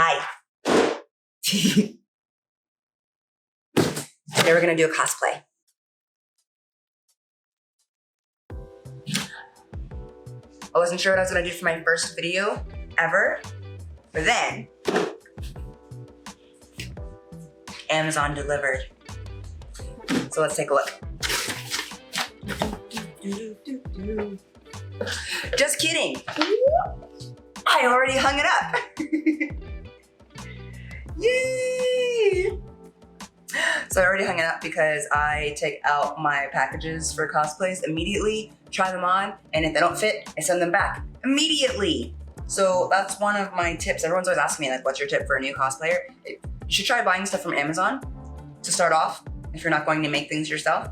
Hi. Today we're gonna do a cosplay. I wasn't sure what I was gonna do for my first video ever, but then Amazon delivered. So let's take a look. Just kidding. I already hung it up. Yay! So I already hung it up because I take out my packages for cosplays immediately, try them on, and if they don't fit, I send them back immediately. So that's one of my tips. Everyone's always asking me, like, what's your tip for a new cosplayer? You should try buying stuff from Amazon to start off if you're not going to make things yourself.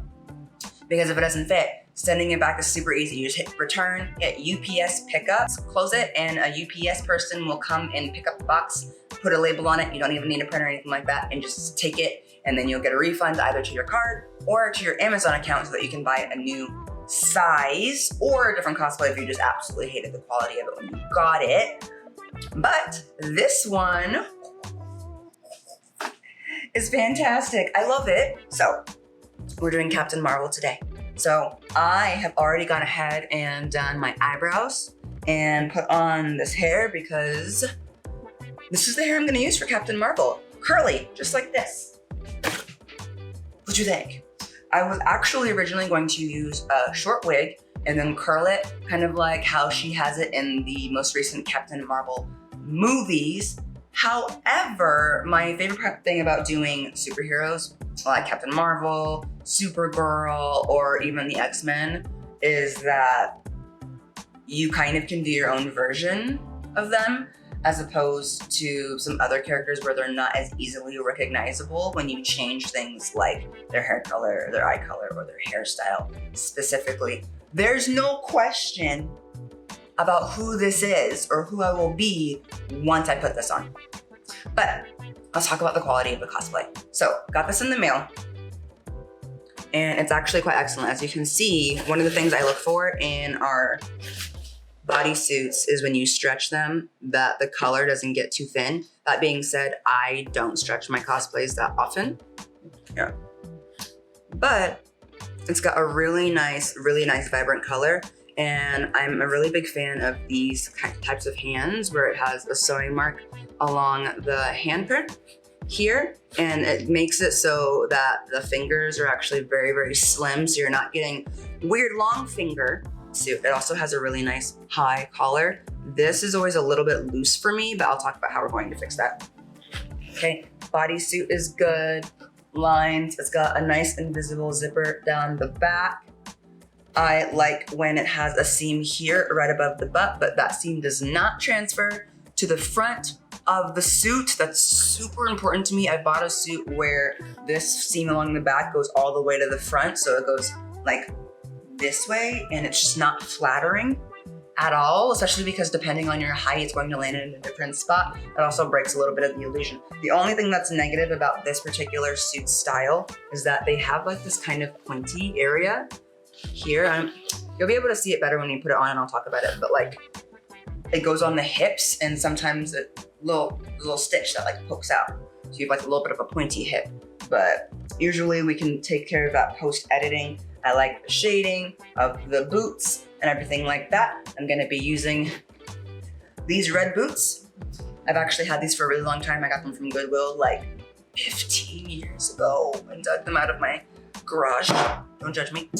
Because if it doesn't fit, sending it back is super easy. You just hit return, hit UPS pickup, close it, and a UPS person will come and pick up the box, put a label on it. You don't even need a print or anything like that, and just take it, and then you'll get a refund either to your card or to your Amazon account so that you can buy a new size or a different cosplay if you just absolutely hated the quality of it when you got it. But this one is fantastic. I love it. So we're doing Captain Marvel today. So I have already gone ahead and done my eyebrows and put on this hair because this is the hair I'm gonna use for Captain Marvel. Curly, just like this. What do you think? I was actually originally going to use a short wig and then curl it, kind of like how she has it in the most recent Captain Marvel movies. However, my favorite thing about doing superheroes like Captain Marvel, Supergirl, or even the X-Men is that you kind of can do your own version of them as opposed to some other characters where they're not as easily recognizable when you change things like their hair color, their eye color, or their hairstyle specifically. There's no question about who this is or who I will be once I put this on. But let's talk about the quality of the cosplay. So, got this in the mail, and it's actually quite excellent. As you can see, one of the things I look for in our bodysuits is when you stretch them, that the color doesn't get too thin. That being said, I don't stretch my cosplays that often. Yeah. But it's got a really nice vibrant color. And I'm a really big fan of these types of hands where it has a sewing mark along the handprint here. And it makes it so that the fingers are actually very, very slim. So you're not getting weird long finger suit. It also has a really nice high collar. This is always a little bit loose for me, but I'll talk about how we're going to fix that. Okay, bodysuit is good. Lines, it's got a nice invisible zipper down the back. I like when it has a seam here right above the butt, but that seam does not transfer to the front of the suit. That's super important to me. I bought a suit where this seam along the back goes all the way to the front, so it goes like this way, and it's just not flattering at all, especially because depending on your height, it's going to land in a different spot. It also breaks a little bit of the illusion. The only thing that's negative about this particular suit style is that they have like this kind of pointy area here. You'll be able to see it better when you put it on, and I'll talk about it, but like it goes on the hips, and sometimes a little stitch that like pokes out. So you have like a little bit of a pointy hip, but usually we can take care of that post-editing. I like the shading of the boots and everything like that. I'm gonna be using these red boots. I've actually had these for a really long time. I got them from Goodwill like 15 years ago and dug them out of my garage. Don't judge me.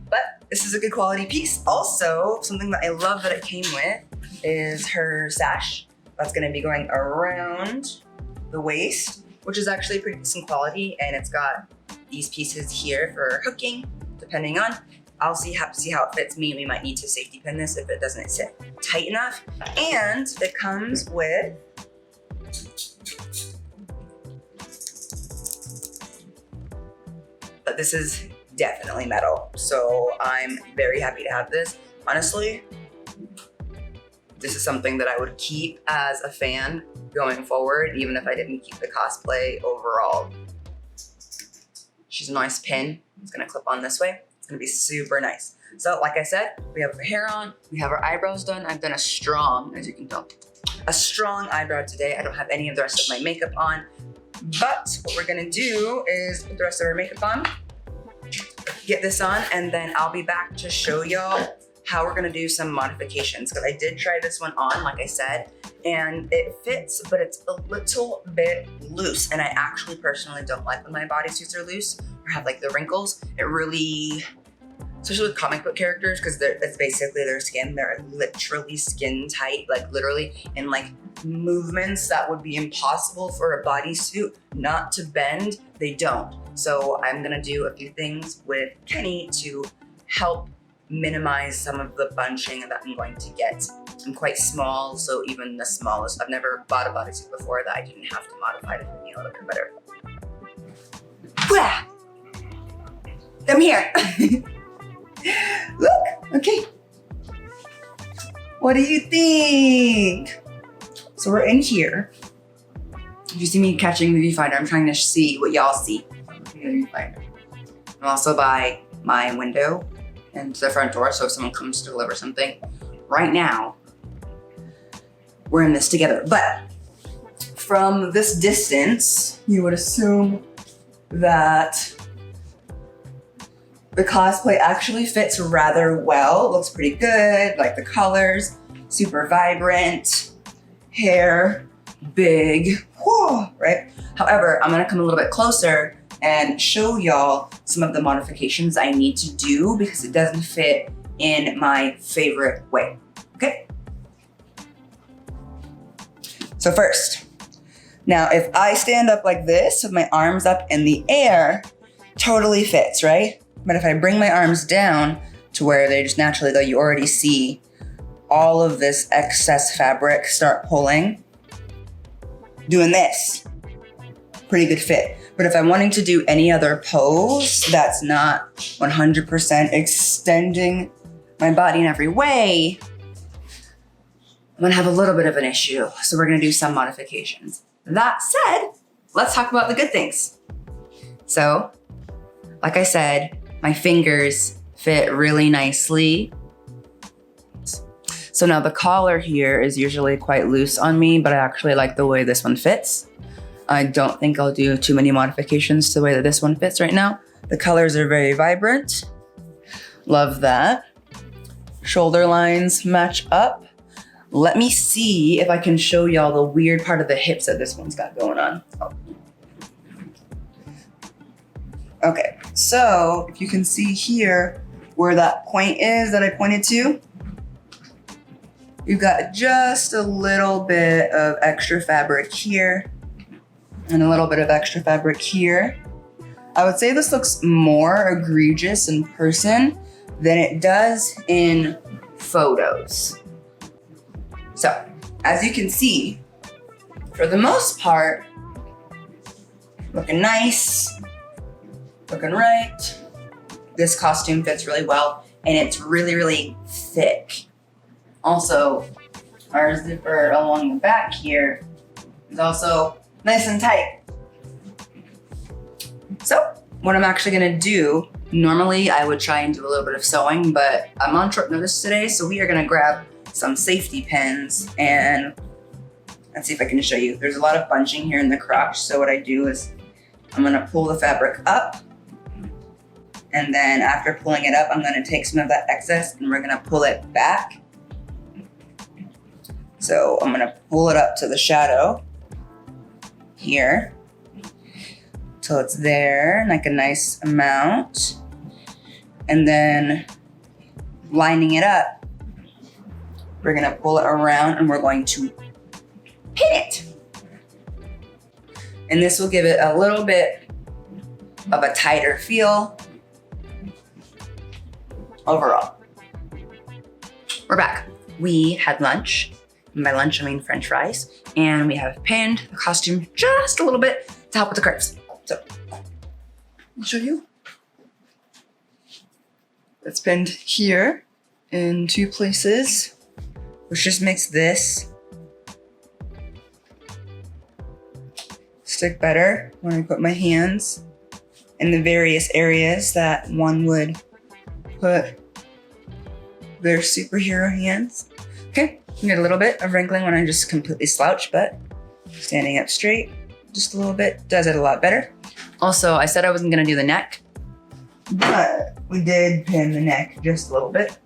But this is a good quality piece. Also, something that I love that it came with is her sash. That's gonna be going around the waist, which is actually pretty decent quality, and it's got these pieces here for hooking, depending on. I'll see how it fits me. We might need to safety pin this if it doesn't sit tight enough. And it comes with but this is definitely metal, so I'm very happy to have this. Honestly, this is something that I would keep as a fan going forward, even if I didn't keep the cosplay overall. She's a nice pin. It's gonna clip on this way. It's gonna be super nice. So like I said, we have her hair on, we have our eyebrows done. I've done a strong, as you can tell, a strong eyebrow today. I don't have any of the rest of my makeup on, but what we're gonna do is put the rest of our makeup on, get this on, and then I'll be back to show y'all how we're gonna do some modifications, because I did try this one on, like I said, and it fits, but it's a little bit loose. And I actually personally don't like when my bodysuits are loose or have like the wrinkles. It really, especially with comic book characters, because that's basically their skin. They're literally skin tight, like literally, and like movements that would be impossible for a bodysuit not to bend, they don't. So I'm gonna do a few things with Kenny to help minimize some of the bunching that I'm going to get. I'm quite small, so even the smallest, I've never bought a bodysuit before that I didn't have to modify to fit me a little bit better. Wah! I'm here. Look, okay. What do you think? So we're in here. If you see me catching the viewfinder, I'm trying to see what y'all see. I'm also by my window and to the front door, so if someone comes to deliver something. Right now, we're in this together. But from this distance, you would assume that the cosplay actually fits rather well. It looks pretty good, like the colors, super vibrant, hair, big, whew, right? However, I'm gonna come a little bit closer and show y'all some of the modifications I need to do because it doesn't fit in my favorite way, okay? So first, now if I stand up like this with my arms up in the air, totally fits, right? But if I bring my arms down to where they just naturally, though, you already see all of this excess fabric start pulling, doing this, pretty good fit. But if I'm wanting to do any other pose that's not 100% extending my body in every way, I'm gonna have a little bit of an issue. So we're gonna do some modifications. That said, let's talk about the good things. So, like I said, my fingers fit really nicely. So now the collar here is usually quite loose on me, but I actually like the way this one fits. I don't think I'll do too many modifications to the way that this one fits right now. The colors are very vibrant. Love that. Shoulder lines match up. Let me see if I can show y'all the weird part of the hips that this one's got going on. Oh. Okay, so if you can see here where that point is that I pointed to, you've got just a little bit of extra fabric here and a little bit of extra fabric here. I would say this looks more egregious in person than it does in photos. So, as you can see, for the most part, looking nice, looking right. This costume fits really well, and it's really, really thick. Also, our zipper along the back here is also nice and tight. So, what I'm actually gonna do, normally I would try and do a little bit of sewing, but I'm on short notice today, so we are gonna grab some safety pins and let's see if I can show you. There's a lot of bunching here in the crotch, so what I do is I'm gonna pull the fabric up, and then after pulling it up, I'm gonna take some of that excess and we're gonna pull it back. So I'm gonna pull it up to the shadow here till it's there, like a nice amount. And then lining it up, we're gonna pull it around and we're going to pin it. And this will give it a little bit of a tighter feel overall. We're back. We had lunch. By lunch, I mean French fries. And we have pinned the costume just a little bit to help with the curves. So, I'll show you. It's pinned here in 2 places, which just makes this stick better when I put my hands in the various areas that one would put their superhero hands. Okay, You get a little bit of wrinkling when I just completely slouch, but standing up straight just a little bit does it a lot better. Also, I said I wasn't gonna do the neck, but we did pin the neck just a little bit.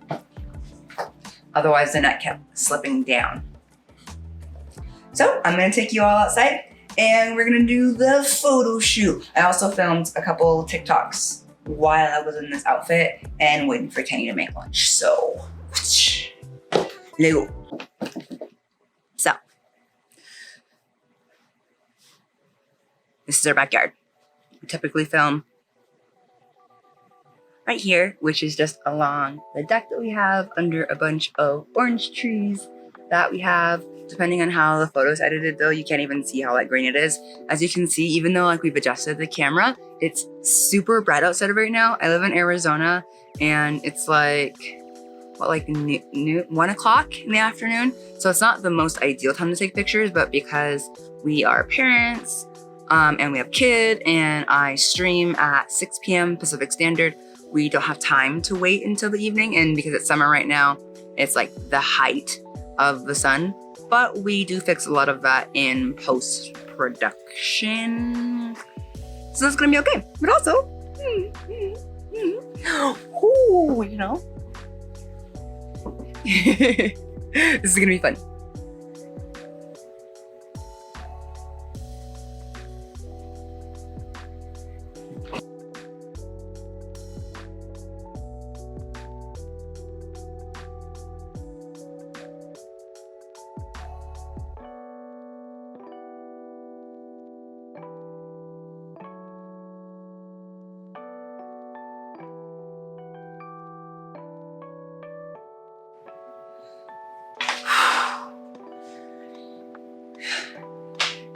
Otherwise, the neck kept slipping down. So I'm gonna take you all outside and we're gonna do the photo shoot. I also filmed a couple TikToks while I was in this outfit and waiting for Kenny to make lunch. So, let's go. So, this is our backyard. We typically film right here, which is just along the deck that we have under a bunch of orange trees that we have. Depending on how the photo's edited though, you can't even see how like green it is. As you can see, even though like we've adjusted the camera, it's super bright outside right now. I live in Arizona and it's like, what, like 1 o'clock in the afternoon. So it's not the most ideal time to take pictures, but because we are parents and we have a kid and I stream at 6 p.m. Pacific Standard, we don't have time to wait until the evening. And because it's summer right now, it's like the height of the sun. But we do fix a lot of that in post-production. So that's gonna be okay. But also, ooh, you know, this is gonna be fun.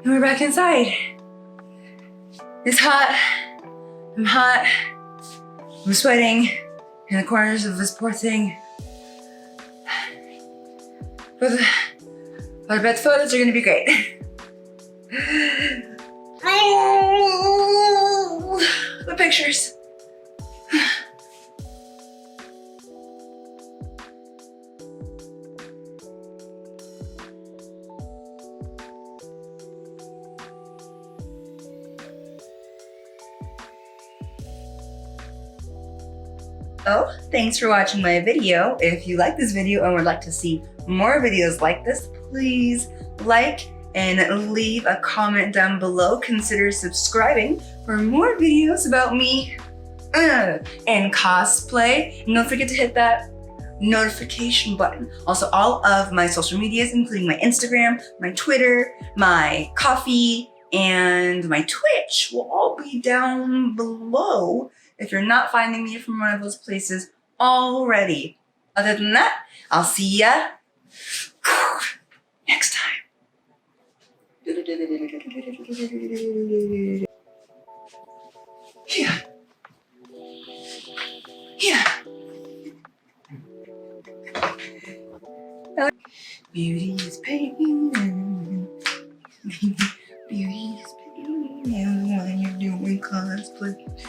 And we're back inside. It's hot. I'm hot. I'm sweating in the corners of this poor thing. But I bet the photos are gonna be great. The pictures. Oh, thanks for watching my video. If you like this video and would like to see more videos like this, please like and leave a comment down below. Consider subscribing for more videos about me and cosplay. And don't forget to hit that notification button. Also, all of my social medias, including my Instagram, my Twitter, my Coffee, and my Twitch will all be down below if you're not finding me from one of those places already. Other than that, I'll see ya next time. Yeah. Yeah. Beauty is pain.